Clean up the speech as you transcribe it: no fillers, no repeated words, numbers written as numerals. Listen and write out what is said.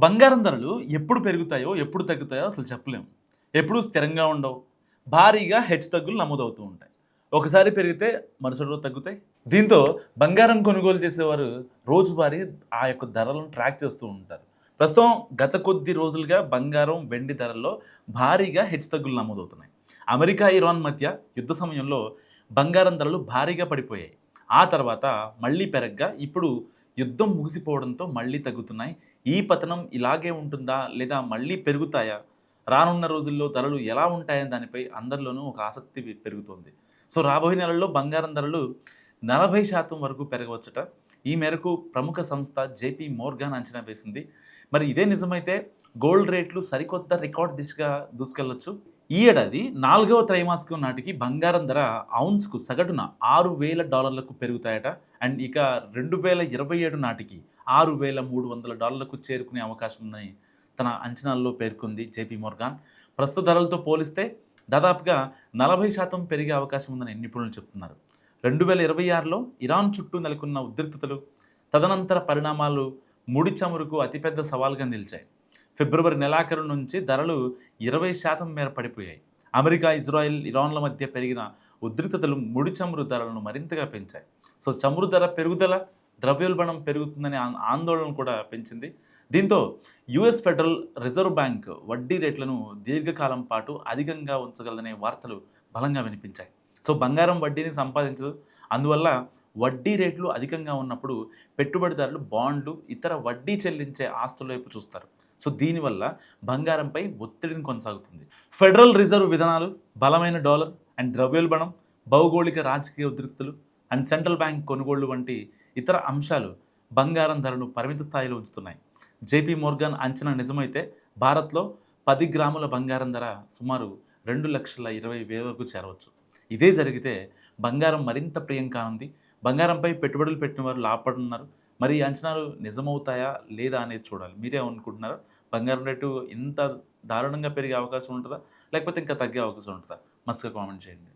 బంగారం ధరలు ఎప్పుడు పెరుగుతాయో, ఎప్పుడు తగ్గుతాయో అసలు చెప్పలేము. ఎప్పుడూ స్థిరంగా ఉండవు. భారీగా హెచ్చుతగ్గులు నమోదవుతూ ఉంటాయి. ఒకసారి పెరిగితే మరుసటి రోజు తగ్గుతాయి. దీంతో బంగారం కొనుగోలు చేసేవారు రోజువారీ ఆ యొక్క ధరలను ట్రాక్ చేస్తూ ఉంటారు. ప్రస్తుతం గత కొద్ది రోజులుగా బంగారం, వెండి ధరల్లో భారీగా హెచ్చుతగ్గులు నమోదవుతున్నాయి. అమెరికా, ఇరాన్ మధ్య యుద్ధ సమయంలో బంగారం ధరలు భారీగా పడిపోయాయి. ఆ తర్వాత మళ్ళీ పెరగ్గా ఇప్పుడు యుద్ధం ముగిసిపోవడంతో మళ్ళీ తగ్గుతున్నాయి. ఈ పతనం ఇలాగే ఉంటుందా? లేదా మళ్ళీ పెరుగుతాయా? రానున్న రోజుల్లో ధరలు ఎలా ఉంటాయనే దానిపై అందరిలోనూ ఒక ఆసక్తి పెరుగుతోంది. సో, రాబోయే నెలల్లో బంగారం ధరలు 40% వరకు పెరగవచ్చట. ఈ మేరకు ప్రముఖ సంస్థ జేపీ మోర్గాన్ అంచనా వేసింది. మరి ఇదే నిజమైతే గోల్డ్ రేట్లు సరికొత్త రికార్డ్ దిశగా దూసుకెళ్లొచ్చు. ఈ ఏడాది 4వ త్రైమాసికం నాటికి బంగారం ధర ఔన్స్‌కు సగటున $6,000లకు పెరుగుతాయట. అండ్ ఇక 2027 నాటికి $6,300లకు చేరుకునే అవకాశం ఉందని తన అంచనాల్లో పేర్కొంది జేపీ మోర్గాన్. ప్రస్తుత ధరలతో పోలిస్తే దాదాపుగా 40% పెరిగే అవకాశం ఉందని నిపుణులు చెప్తున్నారు. 2026లో ఇరాన్ చుట్టూ నెలకొన్న ఉద్రిక్తతలు, తదనంతర పరిణామాలు ముడి చమురుకు అతిపెద్ద సవాల్‌గా నిలిచాయి. ఫిబ్రవరి నెలాఖరు నుంచి ధరలు 20% మేర పడిపోయాయి. అమెరికా, ఇజ్రాయెల్, ఇరాన్ల మధ్య పెరిగిన ఉద్రిక్తతలు ముడి చమురు ధరలను మరింతగా పెంచాయి. సో, చమురు ధర పెరుగుదల ద్రవ్యోల్బణం పెరుగుతుందనే ఆందోళన కూడా పెంచింది. దీంతో యుఎస్ ఫెడరల్ రిజర్వ్ బ్యాంక్ వడ్డీ రేట్లను దీర్ఘకాలం పాటు అధికంగా ఉంచగలదనే వార్తలు బలంగా వినిపించాయి. సో, బంగారం వడ్డీని సంపాదించదు. అందువల్ల వడ్డీ రేట్లు అధికంగా ఉన్నప్పుడు పెట్టుబడిదారులు బాండ్లు, ఇతర వడ్డీ చెల్లించే ఆస్తుల వైపు చూస్తారు. సో, దీనివల్ల బంగారంపై ఒత్తిడిని కొనసాగుతుంది. ఫెడరల్ రిజర్వ్ విధానాలు, బలమైన డాలర్ అండ్ ద్రవ్యోల్బణం, భౌగోళిక రాజకీయ ఉద్రిక్తతలు అండ్ సెంట్రల్ బ్యాంక్ కొనుగోళ్లు వంటి ఇతర అంశాలు బంగారం ధరను పరిమిత స్థాయిలో ఉంచుతున్నాయి. జేపీ మోర్గాన్ అంచనా నిజమైతే భారత్లో 10 గ్రాముల బంగారం ధర సుమారు 2,20,000 వరకు చేరవచ్చు. ఇదే జరిగితే బంగారం మరింత ప్రియం కానుంది. బంగారంపై పెట్టుబడులు పెట్టిన వారు లాభపడుతున్నారు. మరి ఈ అంచనాలు నిజమవుతాయా లేదా అనేది చూడాలి. మీరేమనుకుంటున్నారా? బంగారం రేటు ఇంత దారుణంగా పెరిగే అవకాశం ఉంటదా? లేకపోతే ఇంకా తగ్గే అవకాశం ఉంటదా? మస్తుగా కామెంట్ చేయండి.